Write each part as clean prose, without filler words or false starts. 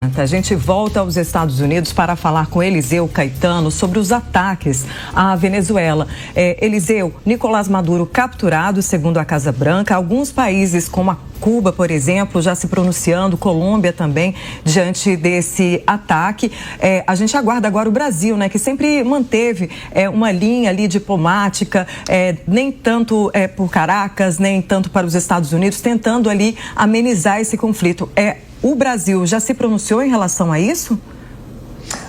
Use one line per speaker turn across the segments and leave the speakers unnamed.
A gente volta aos Estados Unidos para falar com Eliseu Caetano sobre os ataques à Venezuela. Eliseu, Nicolás Maduro capturado, segundo a Casa Branca. Alguns países, como a Cuba, por exemplo, já se pronunciando, Colômbia também, diante desse ataque. A gente aguarda agora o Brasil, né, que sempre manteve uma linha ali diplomática, nem tanto por Caracas, nem tanto para os Estados Unidos, tentando ali amenizar esse conflito. O Brasil já se pronunciou em relação a isso?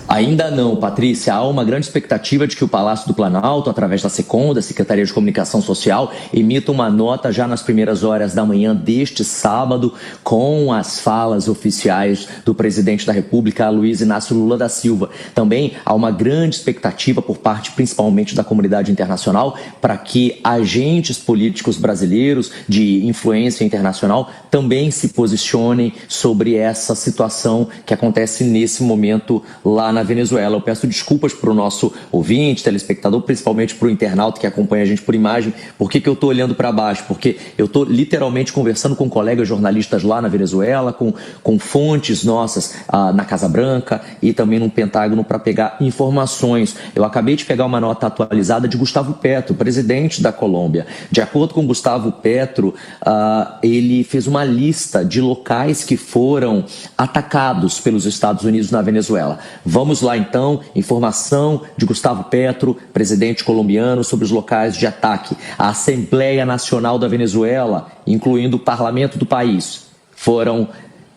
Ainda não, Patrícia. Há uma grande expectativa de que o Palácio do Planalto, através da SECOM, da Secretaria de Comunicação Social, emita uma nota já nas primeiras horas da manhã deste sábado, com as falas oficiais do presidente da República, Luiz Inácio Lula da Silva. Também há uma grande expectativa por parte, principalmente, da comunidade internacional, para que agentes políticos brasileiros de influência internacional também se posicionem sobre essa situação que acontece nesse momento lá na Venezuela. Eu peço desculpas para o nosso ouvinte, telespectador, principalmente para o internauta que acompanha a gente por imagem. Por que eu estou olhando para baixo? Porque eu estou literalmente conversando com colegas jornalistas lá na Venezuela, com fontes nossas na Casa Branca e também no Pentágono para pegar informações. Eu acabei de pegar uma nota atualizada de Gustavo Petro, presidente da Colômbia. De acordo com Gustavo Petro, ele fez uma lista de locais que foram atacados pelos Estados Unidos na Venezuela. Vamos lá então, informação de Gustavo Petro, presidente colombiano, sobre os locais de ataque. A Assembleia Nacional da Venezuela, incluindo o parlamento do país, foram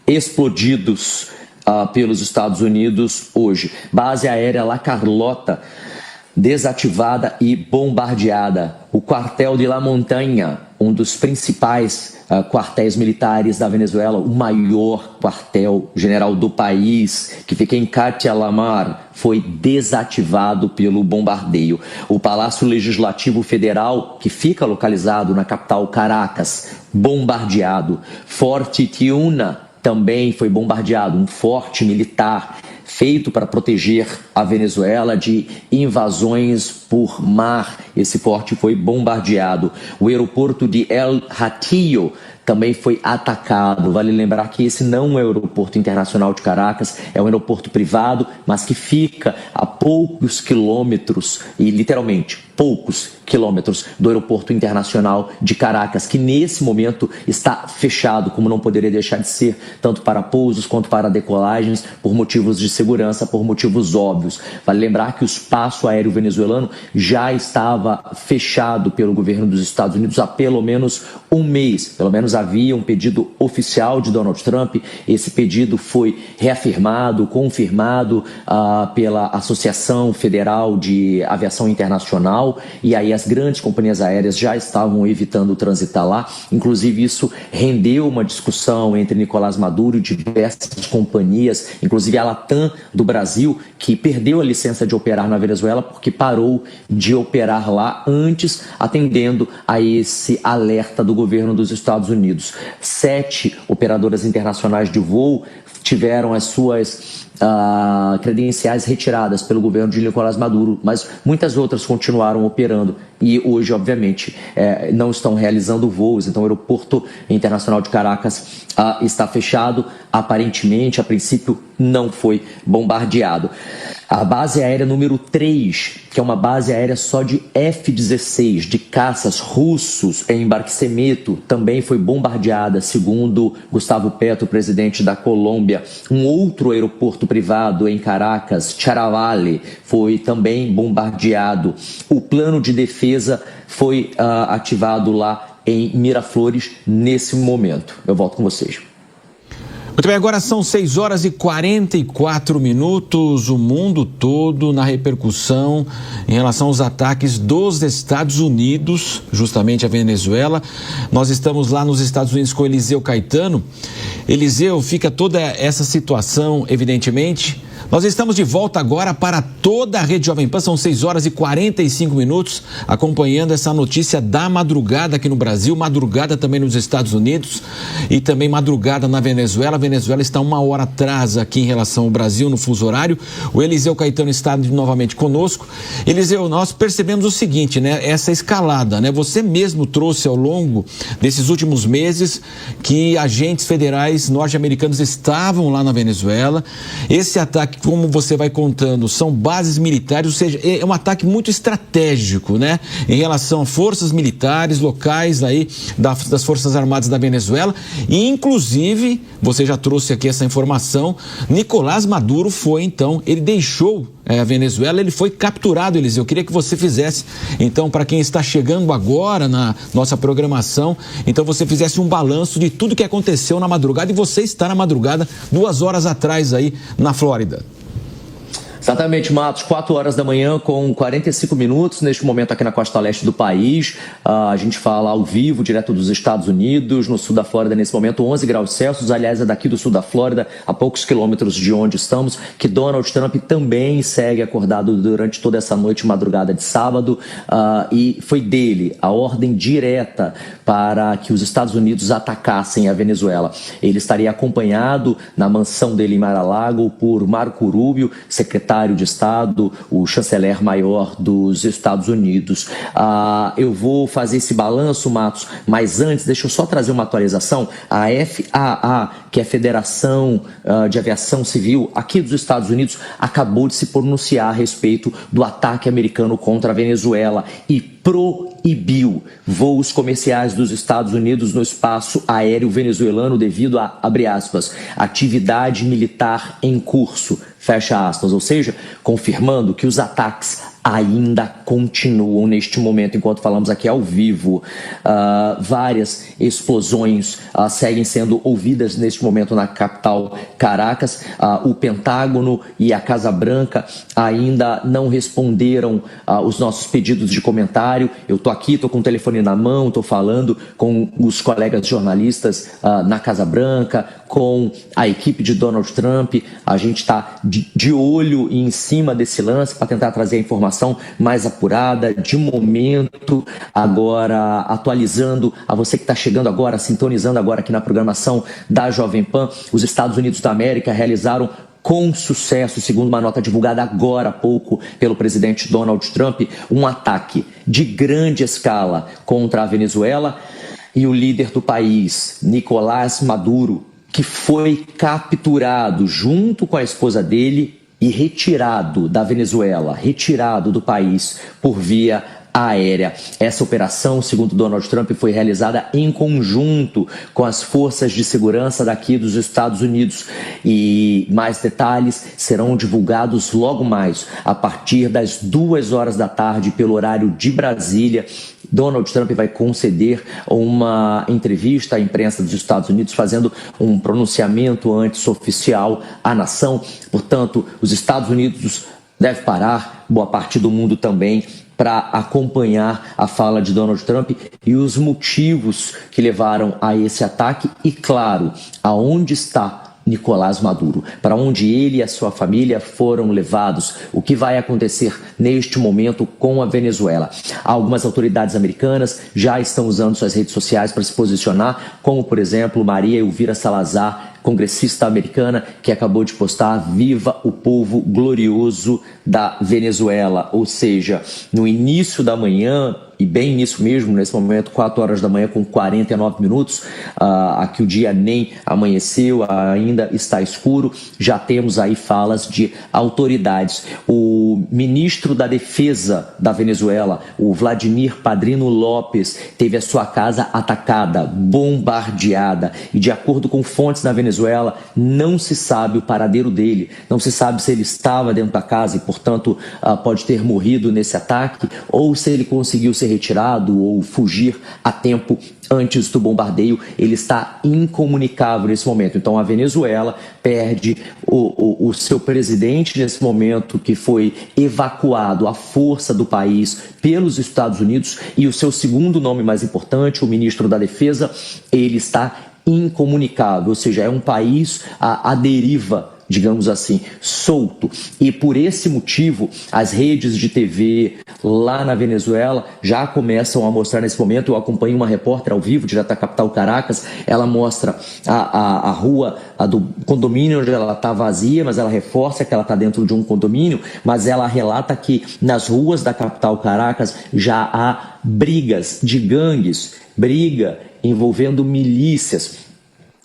explodidos pelos Estados Unidos hoje. Base aérea La Carlota, desativada e bombardeada. O quartel de La Montaña, um dos principais quartéis militares da Venezuela, o maior quartel general do país, que fica em Catia-la-Mar, foi desativado pelo bombardeio. O Palácio Legislativo Federal, que fica localizado na capital Caracas, bombardeado. Forte Tiuna também foi bombardeado, um forte militar feito para proteger a Venezuela de invasões por mar. Esse forte foi bombardeado. O aeroporto de El Hatillo também foi atacado. Vale lembrar que esse não é um aeroporto internacional de Caracas, é um aeroporto privado, mas que fica a poucos quilômetros, e literalmente poucos quilômetros, do aeroporto internacional de Caracas, que nesse momento está fechado, como não poderia deixar de ser, tanto para pousos quanto para decolagens, por motivos de segurança, por motivos óbvios. Vale lembrar que o espaço aéreo venezuelano já estava fechado pelo governo dos Estados Unidos há pelo menos um mês. Pelo menos havia um pedido oficial de Donald Trump. Esse pedido foi reafirmado, confirmado pela Associação Federal de Aviação Internacional, e aí as grandes companhias aéreas já estavam evitando transitar lá. Inclusive isso rendeu uma discussão entre Nicolás Maduro e diversas companhias, inclusive a Latam do Brasil, que perdeu a licença de operar na Venezuela porque parou de operar lá antes, atendendo a esse alerta do governo dos Estados Unidos. 7 operadoras internacionais de voo tiveram as suas credenciais retiradas pelo governo de Nicolás Maduro, mas muitas outras continuaram operando e hoje, obviamente, não estão realizando voos. Então o aeroporto internacional de Caracas está fechado, aparentemente, a princípio não foi bombardeado. A base aérea número 3, que é uma base aérea só de F-16, de caças russos em Barquisimeto, também foi bombardeada, segundo Gustavo Petro, presidente da Colômbia. Um outro aeroporto privado em Caracas, Charavali, foi também bombardeado. O plano de defesa foi ativado lá em Miraflores nesse momento. Eu volto com vocês.
Muito bem, agora são 6 horas e 44 minutos, o mundo todo na repercussão em relação aos ataques dos Estados Unidos, justamente a Venezuela. Nós estamos lá nos Estados Unidos com Eliseu Caetano. Eliseu, fica toda essa situação, evidentemente, Nós estamos de volta agora para toda a Rede Jovem Pan, são 6 horas e 45 minutos, acompanhando essa notícia da madrugada aqui no Brasil, madrugada também nos Estados Unidos e também madrugada na Venezuela. A Venezuela está 1 hora atrás aqui em relação ao Brasil, no fuso horário. O Eliseu Caetano está novamente conosco. Eliseu, nós percebemos o seguinte, né? Essa escalada, né? Você mesmo trouxe ao longo desses últimos meses que agentes federais norte-americanos estavam lá na Venezuela. Esse ataque, como você vai contando, são bases militares, ou seja, é um ataque muito estratégico, né? Em relação a forças militares locais aí das Forças Armadas da Venezuela. E, inclusive, você já trouxe aqui essa informação, Nicolás Maduro foi, então, ele deixou a Venezuela, ele foi capturado, Eliseu. Eu queria que você fizesse, então, para quem está chegando agora na nossa programação, então você fizesse um balanço de tudo que aconteceu na madrugada, e você está na madrugada 2 horas atrás aí na Flórida.
Exatamente, Matos, 4 horas da manhã com 45 minutos, neste momento aqui na costa leste do país. A gente fala ao vivo, direto dos Estados Unidos, no sul da Flórida, nesse momento 11 graus Celsius, aliás, é daqui do sul da Flórida, a poucos quilômetros de onde estamos, que Donald Trump também segue acordado durante toda essa noite e madrugada de sábado, e foi dele a ordem direta para que os Estados Unidos atacassem a Venezuela. Ele estaria acompanhado na mansão dele em Mar-a-Lago por Marco Rubio, secretário de Estado, o chanceler maior dos Estados Unidos. Eu vou fazer esse balanço, Matos, mas antes, deixa eu só trazer uma atualização. A FAA, que é a Federação de Aviação Civil aqui dos Estados Unidos, acabou de se pronunciar a respeito do ataque americano contra a Venezuela e proibiu voos comerciais dos Estados Unidos no espaço aéreo venezuelano devido a, abre aspas, atividade militar em curso, fecha aspas, ou seja, confirmando que os ataques ainda continuam neste momento, enquanto falamos aqui ao vivo. Várias explosões seguem sendo ouvidas neste momento na capital Caracas. O Pentágono e a Casa Branca ainda não responderam os nossos pedidos de comentário. Eu estou aqui, estou com o telefone na mão, estou falando com os colegas jornalistas na Casa Branca, com a equipe de Donald Trump. A gente está de olho e em cima desse lance para tentar trazer a informação mais apurada, de momento. Agora, atualizando a você que está chegando agora, sintonizando agora aqui na programação da Jovem Pan, os Estados Unidos da América realizaram com sucesso, segundo uma nota divulgada agora há pouco pelo presidente Donald Trump, um ataque de grande escala contra a Venezuela, e o líder do país, Nicolás Maduro, que foi capturado junto com a esposa dele e retirado da Venezuela, retirado do país por via aérea. Essa operação, segundo Donald Trump, foi realizada em conjunto com as forças de segurança daqui dos Estados Unidos, e mais detalhes serão divulgados logo mais, a partir das 2 horas da tarde, pelo horário de Brasília. Donald Trump vai conceder uma entrevista à imprensa dos Estados Unidos, fazendo um pronunciamento antes oficial à nação. Portanto, os Estados Unidos devem parar, boa parte do mundo também, para acompanhar a fala de Donald Trump e os motivos que levaram a esse ataque e, claro, aonde está Nicolás Maduro, para onde ele e a sua família foram levados, o que vai acontecer neste momento com a Venezuela. Algumas autoridades americanas já estão usando suas redes sociais para se posicionar, como, por exemplo, Maria Elvira Salazar, congressista americana, que acabou de postar "Viva o povo glorioso da Venezuela", ou seja, no início da manhã, e bem nisso mesmo, nesse momento, 4 horas da manhã com 49 minutos, aqui o dia nem amanheceu, ainda está escuro, já temos aí falas de autoridades. O ministro da Defesa da Venezuela, o Vladimir Padrino Lopes, teve a sua casa atacada, bombardeada, e de acordo com fontes na Venezuela, não se sabe o paradeiro dele, não se sabe se ele estava dentro da casa e, portanto, pode ter morrido nesse ataque, ou se ele conseguiu ser retirado ou fugir a tempo antes do bombardeio. Ele está incomunicável nesse momento. Então a Venezuela perde o seu presidente nesse momento, que foi evacuado à força do país pelos Estados Unidos, e o seu segundo nome mais importante, o ministro da Defesa, ele está incomunicável, ou seja, é um país à deriva digamos assim, solto. E por esse motivo, as redes de TV lá na Venezuela já começam a mostrar nesse momento. Eu acompanho uma repórter ao vivo, direto da capital Caracas, ela mostra a rua do condomínio onde ela está vazia, mas ela reforça que ela está dentro de um condomínio, mas ela relata que nas ruas da capital Caracas já há brigas de gangues, briga envolvendo milícias.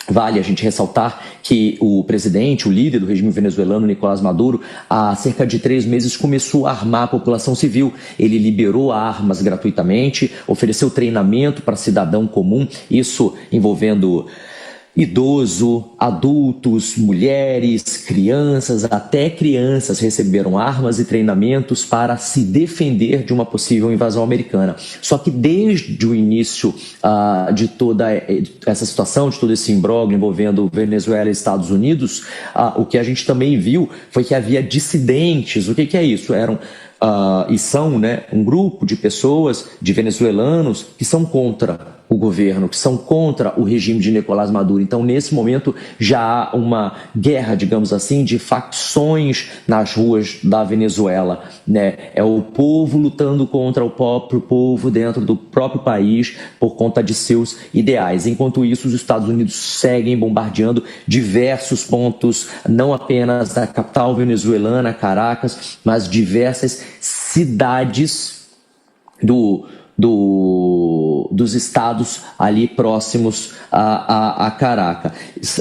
Vale a gente ressaltar que o presidente, o líder do regime venezuelano, Nicolás Maduro, há cerca de 3 meses começou a armar a população civil. Ele liberou armas gratuitamente, ofereceu treinamento para cidadão comum, isso envolvendo idoso, adultos, mulheres, crianças, até crianças receberam armas e treinamentos para se defender de uma possível invasão americana. Só que desde o início de toda essa situação, de todo esse imbróglio envolvendo Venezuela e Estados Unidos, o que a gente também viu foi que havia dissidentes. O que é isso? Eram e são, né, um grupo de pessoas, de venezuelanos, que são contra o governo, que são contra o regime de Nicolás Maduro. Então, nesse momento, já há uma guerra, digamos assim, de facções nas ruas da Venezuela, né? É o povo lutando contra o próprio povo dentro do próprio país por conta de seus ideais. Enquanto isso, os Estados Unidos seguem bombardeando diversos pontos, não apenas da capital venezuelana, Caracas, mas diversas cidades dos estados ali próximos a Caracas.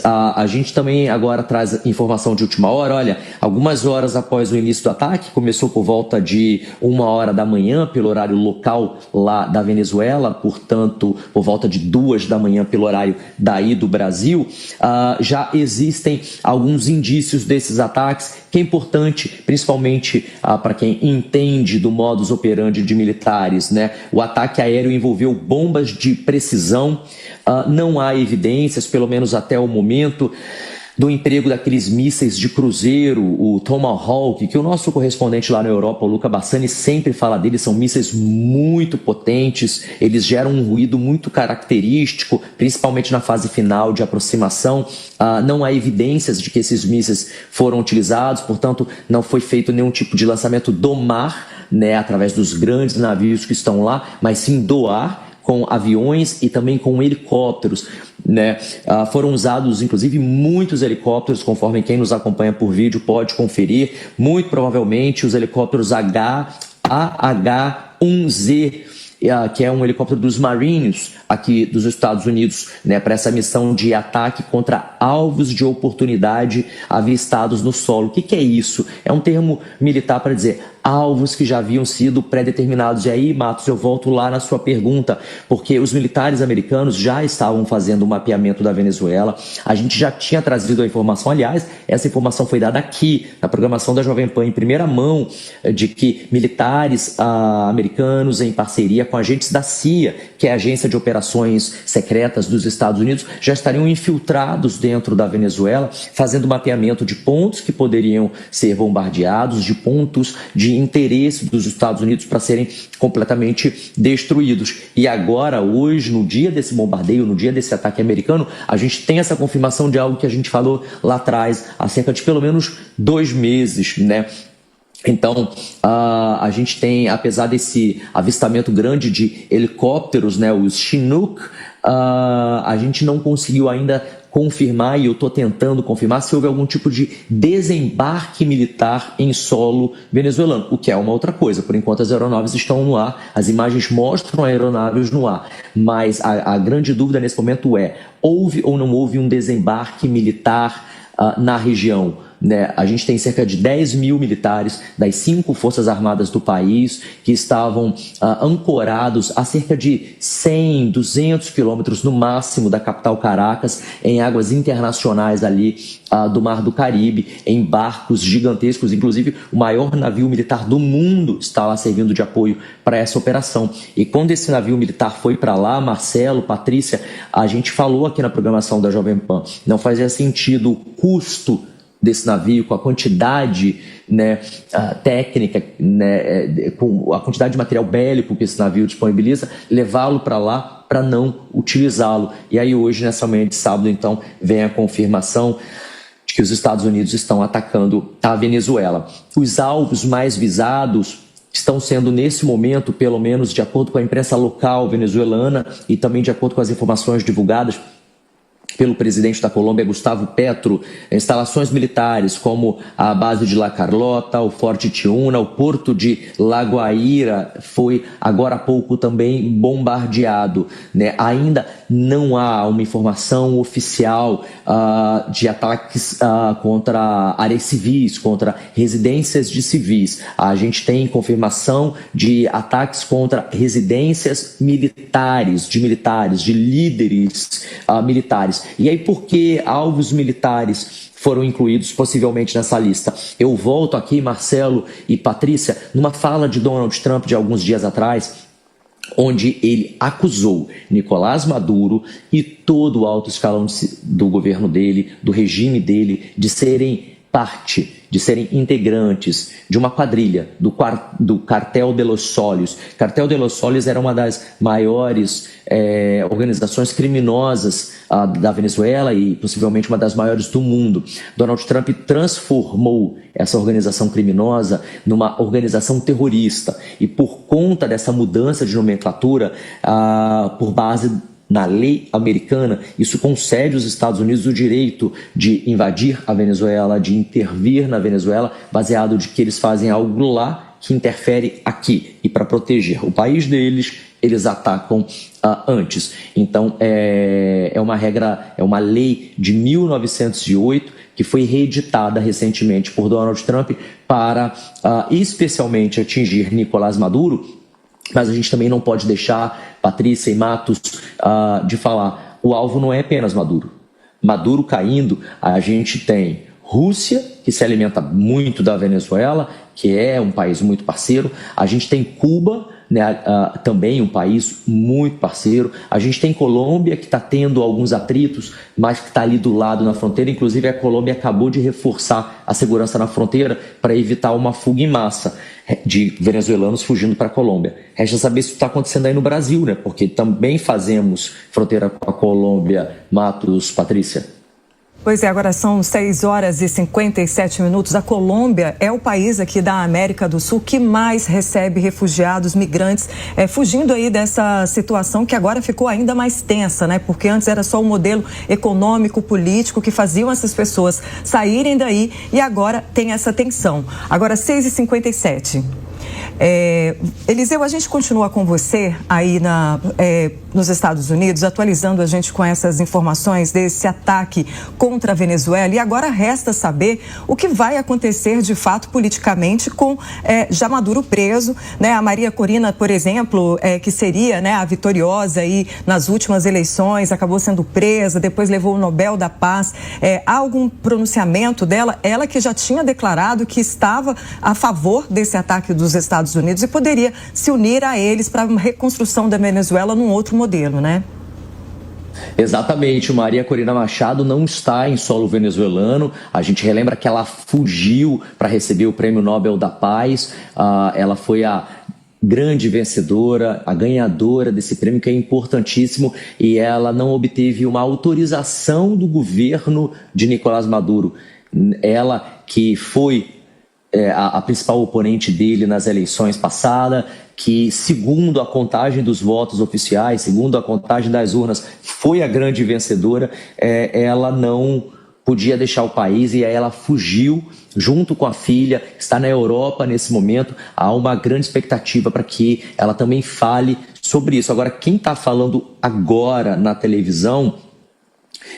A gente também agora traz informação de última hora. Olha, algumas horas após o início do ataque, começou por volta de 1h da manhã pelo horário local lá da Venezuela, portanto por volta de 2 da manhã pelo horário daí do Brasil, já existem alguns indícios desses ataques, que é importante, principalmente para quem entende do modus operandi de militares, né? O ataque aéreo envolveu bombas de precisão. Não há evidências, pelo menos até o momento, do emprego daqueles mísseis de cruzeiro, o Tomahawk, que o nosso correspondente lá na Europa, o Luca Bassani, sempre fala deles. São mísseis muito potentes, eles geram um ruído muito característico, principalmente na fase final de aproximação. Não há evidências de que esses mísseis foram utilizados, portanto, não foi feito nenhum tipo de lançamento do mar, né, através dos grandes navios que estão lá, mas sim do ar, com aviões e também com helicópteros, né? Foram usados, inclusive, muitos helicópteros, conforme quem nos acompanha por vídeo pode conferir. Muito provavelmente os helicópteros AH-1Z, que é um helicóptero dos Marines aqui dos Estados Unidos, né, para essa missão de ataque contra alvos de oportunidade avistados no solo. O que é isso? É um termo militar para dizer alvos que já haviam sido pré-determinados. E aí, Matos, eu volto lá na sua pergunta, porque os militares americanos já estavam fazendo o mapeamento da Venezuela. A gente já tinha trazido a informação, aliás, essa informação foi dada aqui na programação da Jovem Pan em primeira mão, de que militares americanos, em parceria com agentes da CIA, que é a Agência de Operações Secretas dos Estados Unidos, já estariam infiltrados dentro da Venezuela, fazendo mapeamento de pontos que poderiam ser bombardeados, de pontos de interesse dos Estados Unidos para serem completamente destruídos. E agora, hoje, no dia desse bombardeio, no dia desse ataque americano, a gente tem essa confirmação de algo que a gente falou lá atrás, há cerca de pelo menos 2 meses, né? Então, a gente tem, apesar desse avistamento grande de helicópteros, né, os Chinook, a gente não conseguiu ainda confirmar, e eu estou tentando confirmar, se houve algum tipo de desembarque militar em solo venezuelano, o que é uma outra coisa. Por enquanto as aeronaves estão no ar, as imagens mostram aeronaves no ar, mas a grande dúvida nesse momento é: houve ou não houve um desembarque militar na região? Né? A gente tem cerca de 10 mil militares das 5 forças armadas do país que estavam ancorados a cerca de 100, 200 quilômetros no máximo da capital Caracas, em águas internacionais ali do Mar do Caribe, em barcos gigantescos. Inclusive, o maior navio militar do mundo está lá servindo de apoio para essa operação. E quando esse navio militar foi para lá, Marcelo, Patrícia, a gente falou aqui na programação da Jovem Pan, não fazia sentido o custo desse navio, com a quantidade, né, técnica, né, com a quantidade de material bélico que esse navio disponibiliza, levá-lo para lá para não utilizá-lo. E aí hoje, nessa manhã de sábado, então, vem a confirmação de que os Estados Unidos estão atacando a Venezuela. Os alvos mais visados estão sendo, nesse momento, pelo menos de acordo com a imprensa local venezuelana e também de acordo com as informações divulgadas pelo presidente da Colômbia, Gustavo Petro, instalações militares como a base de La Carlota, o Forte Tiuna, o porto de La Guaira foi agora há pouco também bombardeado, né? Ainda não há uma informação oficial de ataques contra áreas civis, contra residências de civis. A gente tem confirmação de ataques contra residências militares, de líderes militares. E aí, por que alvos militares foram incluídos possivelmente nessa lista? Eu volto aqui, Marcelo e Patrícia, numa fala de Donald Trump de alguns dias atrás, onde ele acusou Nicolás Maduro e todo o alto escalão do governo dele, do regime dele, de serem parte, de serem integrantes de uma quadrilha, do Cartel de los Soles. Cartel de los Soles era uma das maiores organizações criminosas da Venezuela e possivelmente uma das maiores do mundo. Donald Trump transformou essa organização criminosa numa organização terrorista e por conta dessa mudança de nomenclatura, por base na lei americana, isso concede aos Estados Unidos o direito de invadir a Venezuela, de intervir na Venezuela, baseado de que eles fazem algo lá que interfere aqui. E para proteger o país deles, eles atacam antes. Então, é uma lei de 1908 que foi reeditada recentemente por Donald Trump para especialmente atingir Nicolás Maduro. Mas a gente também não pode deixar, Patrícia e Matos, de falar, o alvo não é apenas Maduro. Maduro caindo, a gente tem Rússia, que se alimenta muito da Venezuela, que é um país muito parceiro. A gente tem Cuba, né, também um país muito parceiro. A gente tem Colômbia, que está tendo alguns atritos, mas que está ali do lado na fronteira. Inclusive, a Colômbia acabou de reforçar a segurança na fronteira para evitar uma fuga em massa de venezuelanos fugindo para a Colômbia. Resta saber se isso está acontecendo aí no Brasil, né? Porque também fazemos fronteira com a Colômbia. Matos, Patrícia.
Pois é, agora são 6 horas e 57 minutos. A Colômbia é o país aqui da América do Sul que mais recebe refugiados, migrantes, fugindo aí dessa situação que agora ficou ainda mais tensa, né? Porque antes era só o modelo econômico, político que faziam essas pessoas saírem daí e agora tem essa tensão. Agora 6h57. Eliseu, a gente continua com você aí nos Estados Unidos, atualizando a gente com essas informações desse ataque contra a Venezuela. E agora resta saber o que vai acontecer de fato politicamente com já Maduro preso, né? A Maria Corina, por exemplo, que seria, né, a vitoriosa aí nas últimas eleições, acabou sendo presa, depois levou o Nobel da Paz. Há algum pronunciamento dela? Ela que já tinha declarado que estava a favor desse ataque dos Estados Unidos e poderia se unir a eles para uma reconstrução da Venezuela num outro modelo, né?
Exatamente, Maria Corina Machado não está em solo venezuelano. A gente relembra que ela fugiu para receber o Prêmio Nobel da Paz. Ela foi a grande vencedora, a ganhadora desse prêmio, que é importantíssimo, e ela não obteve uma autorização do governo de Nicolás Maduro. Ela que foi a principal oponente dele nas eleições passadas, que, segundo a contagem dos votos oficiais, segundo a contagem das urnas, foi a grande vencedora, ela não podia deixar o país e aí ela fugiu junto com a filha, está na Europa nesse momento. Há uma grande expectativa para que ela também fale sobre isso. Agora, quem está falando agora na televisão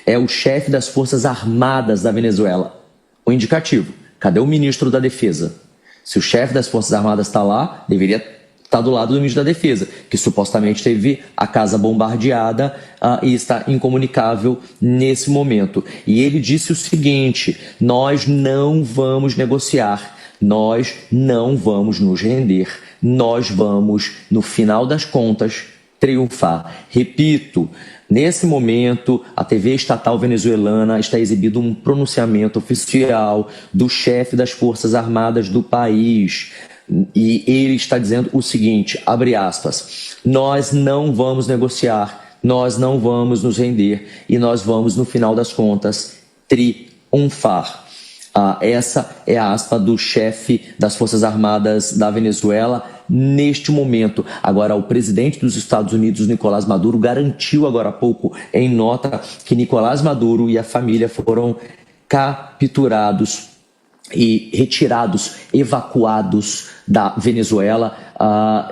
é o chefe das Forças Armadas da Venezuela. O indicativo: cadê o ministro da Defesa? Se o chefe das Forças Armadas está lá, deveria estar do lado do ministro da Defesa, que supostamente teve a casa bombardeada e está incomunicável nesse momento. E ele disse o seguinte: nós não vamos negociar, nós não vamos nos render, nós vamos, no final das contas, triunfar. Repito, nesse momento, a TV estatal venezuelana está exibindo um pronunciamento oficial do chefe das Forças Armadas do país. E ele está dizendo o seguinte, abre aspas: nós não vamos negociar, nós não vamos nos render e nós vamos, no final das contas, triunfar. triunfar. Essa é a aspa do chefe das Forças Armadas da Venezuela neste momento. Agora, o presidente dos Estados Unidos, Nicolás Maduro, garantiu agora há pouco em nota que Nicolás Maduro e a família foram capturados e retirados, evacuados da Venezuela.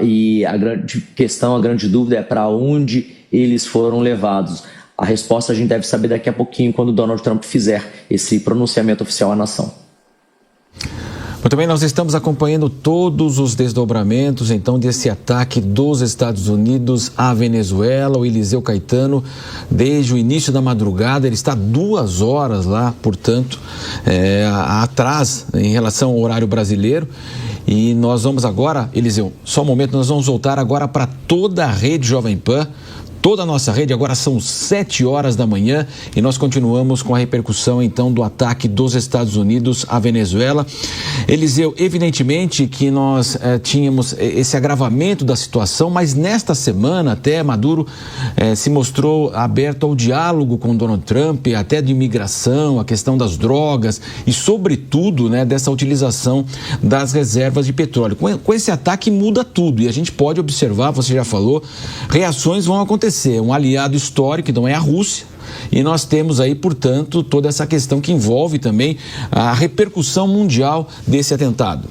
E a grande questão, a grande dúvida é para onde eles foram levados. A resposta a gente deve saber daqui a pouquinho, quando Donald Trump fizer esse pronunciamento oficial à nação.
Muito bem, nós estamos acompanhando todos os desdobramentos, então, desse ataque dos Estados Unidos à Venezuela. O Eliseu Caetano, desde o início da madrugada, ele está 2 horas lá, portanto, atrás em relação ao horário brasileiro. E nós vamos agora, Eliseu, só um momento, nós vamos voltar agora para toda a rede Jovem Pan. Toda a nossa rede, agora são 7 horas da manhã e nós continuamos com a repercussão, então, do ataque dos Estados Unidos à Venezuela. Eliseu, evidentemente que nós tínhamos esse agravamento da situação, mas nesta semana até Maduro se mostrou aberto ao diálogo com Donald Trump, até de imigração, a questão das drogas e, sobretudo, né, dessa utilização das reservas de petróleo. Com esse ataque muda tudo e a gente pode observar, você já falou, reações vão acontecer. Um aliado histórico, não é a Rússia, e nós temos aí, portanto, toda essa questão que envolve também a repercussão mundial desse atentado.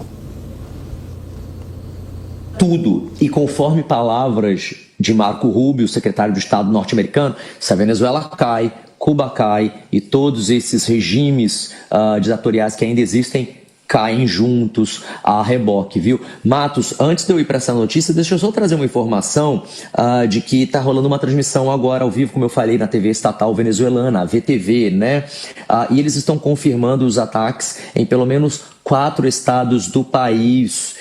Tudo, e conforme palavras de Marco Rubio, secretário de Estado norte-americano, se a Venezuela cai, Cuba cai e todos esses regimes ditatoriais que ainda existem caem juntos a reboque, viu? Matos, antes de eu ir para essa notícia, deixa eu só trazer uma informação de que está rolando uma transmissão agora ao vivo, como eu falei, na TV estatal venezuelana, a VTV, né? E eles estão confirmando os ataques em pelo menos 4 estados do país.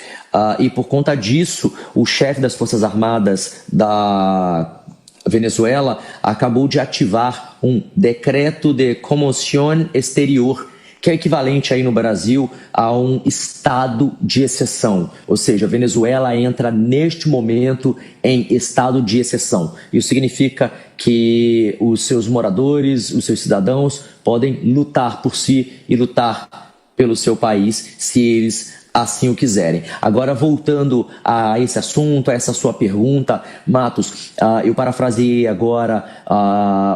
E por conta disso, o chefe das Forças Armadas da Venezuela acabou de ativar um decreto de comoción exterior, que é equivalente aí no Brasil a um estado de exceção. Ou seja, a Venezuela entra neste momento em estado de exceção. Isso significa que os seus moradores, os seus cidadãos podem lutar por si e lutar pelo seu país se eles assim o quiserem. Agora, voltando a esse assunto, a essa sua pergunta, Matos, eu parafraseei agora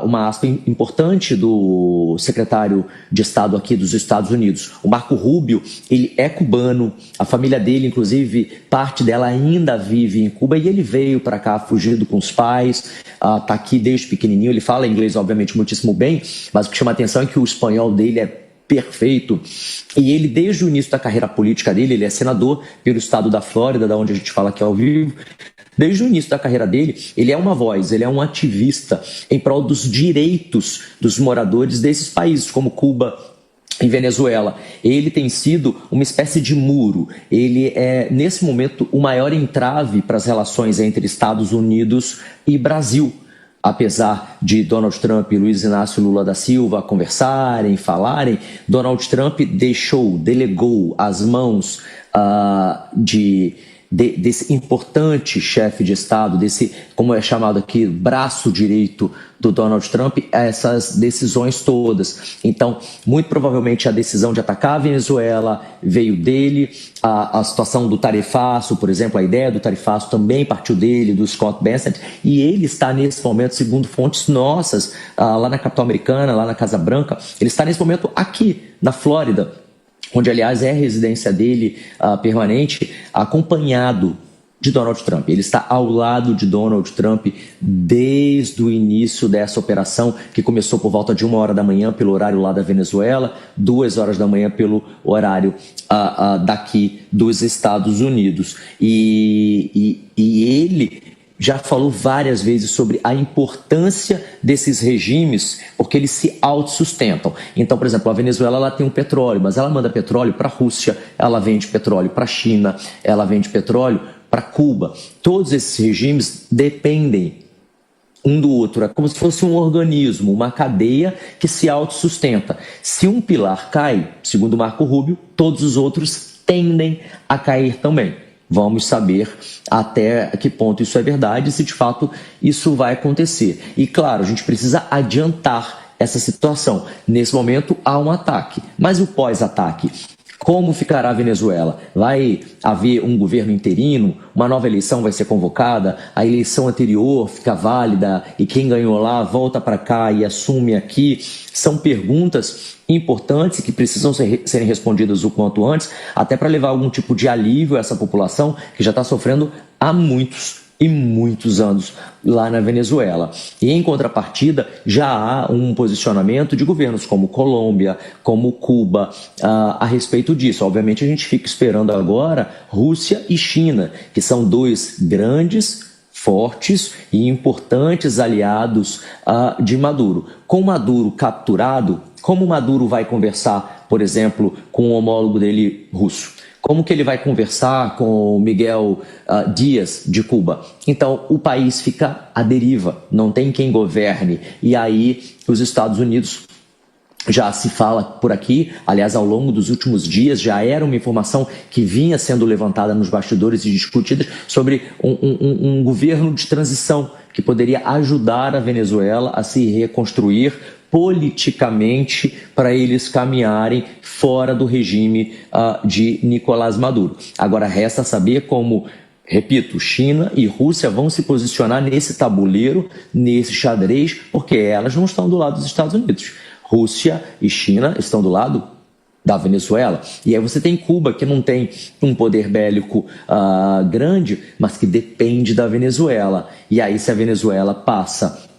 uma aspa importante do secretário de Estado aqui dos Estados Unidos. O Marco Rubio, ele é cubano, a família dele, inclusive, parte dela ainda vive em Cuba e ele veio para cá fugindo com os pais, tá aqui desde pequenininho, ele fala inglês, obviamente, muitíssimo bem, mas o que chama a atenção é que o espanhol dele é perfeito, e ele desde o início da carreira política dele, ele é senador pelo estado da Flórida, da onde a gente fala aqui ao vivo. Desde o início da carreira dele, ele é uma voz, ele é um ativista em prol dos direitos dos moradores desses países, como Cuba e Venezuela. Ele tem sido uma espécie de muro, ele é nesse momento o maior entrave para as relações entre Estados Unidos e Brasil. Apesar de Donald Trump e Luiz Inácio Lula da Silva conversarem, falarem, Donald Trump delegou as mãos desse importante chefe de Estado, desse, como é chamado aqui, braço direito do Donald Trump, essas decisões todas. Então, muito provavelmente a decisão de atacar a Venezuela veio dele, a situação do tarifaço, por exemplo, a ideia do tarifaço também partiu dele, do Scott Bessent, e ele está nesse momento, segundo fontes nossas, lá na capital americana, lá na Casa Branca, ele está nesse momento aqui, na Flórida, onde, aliás, é a residência dele permanente, acompanhado de Donald Trump. Ele está ao lado de Donald Trump desde o início dessa operação, que começou por volta de 1h da manhã pelo horário lá da Venezuela, 2h da manhã pelo horário daqui dos Estados Unidos. E ele já falou várias vezes sobre a importância desses regimes, porque eles se autossustentam. Então, por exemplo, a Venezuela ela tem um petróleo, mas ela manda petróleo para a Rússia, ela vende petróleo para a China, ela vende petróleo para Cuba. Todos esses regimes dependem um do outro, é como se fosse um organismo, uma cadeia que se autossustenta. Se um pilar cai, segundo Marco Rubio, todos os outros tendem a cair também. Vamos saber até que ponto isso é verdade e se de fato isso vai acontecer. E claro, a gente precisa adiantar essa situação. Nesse momento, há um ataque. Mas o pós-ataque? Como ficará a Venezuela? Vai haver um governo interino? Uma nova eleição vai ser convocada? A eleição anterior fica válida e quem ganhou lá volta para cá e assume aqui? São perguntas importantes que precisam serem respondidas o quanto antes, até para levar algum tipo de alívio a essa população que já está sofrendo há muitos anos lá na Venezuela. E em contrapartida, já há um posicionamento de governos como Colômbia, como Cuba, a respeito disso. Obviamente a gente fica esperando agora Rússia e China, que são dois grandes, fortes e importantes aliados de Maduro. Com Maduro capturado, como Maduro vai conversar, por exemplo, com o homólogo dele russo? Como que ele vai conversar com o Miguel Díaz de Cuba? Então, o país fica à deriva, não tem quem governe. E aí, os Estados Unidos, já se fala por aqui, aliás, ao longo dos últimos dias, já era uma informação que vinha sendo levantada nos bastidores e discutida sobre um governo de transição que poderia ajudar a Venezuela a se reconstruir politicamente para eles caminharem fora do regime de Nicolás Maduro. Agora resta saber como, repito, China e Rússia vão se posicionar nesse tabuleiro, nesse xadrez, porque elas não estão do lado dos Estados Unidos. Rússia e China estão do lado da Venezuela. E aí você tem Cuba, que não tem um poder bélico grande, mas que depende da Venezuela. E aí se a Venezuela passa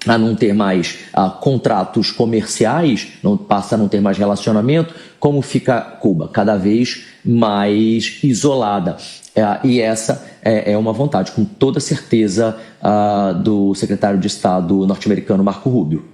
a não ter mais contratos comerciais, passa a não ter mais relacionamento, como fica Cuba? Cada vez mais isolada. E essa é uma vontade, com toda certeza, do secretário de Estado norte-americano Marco Rubio.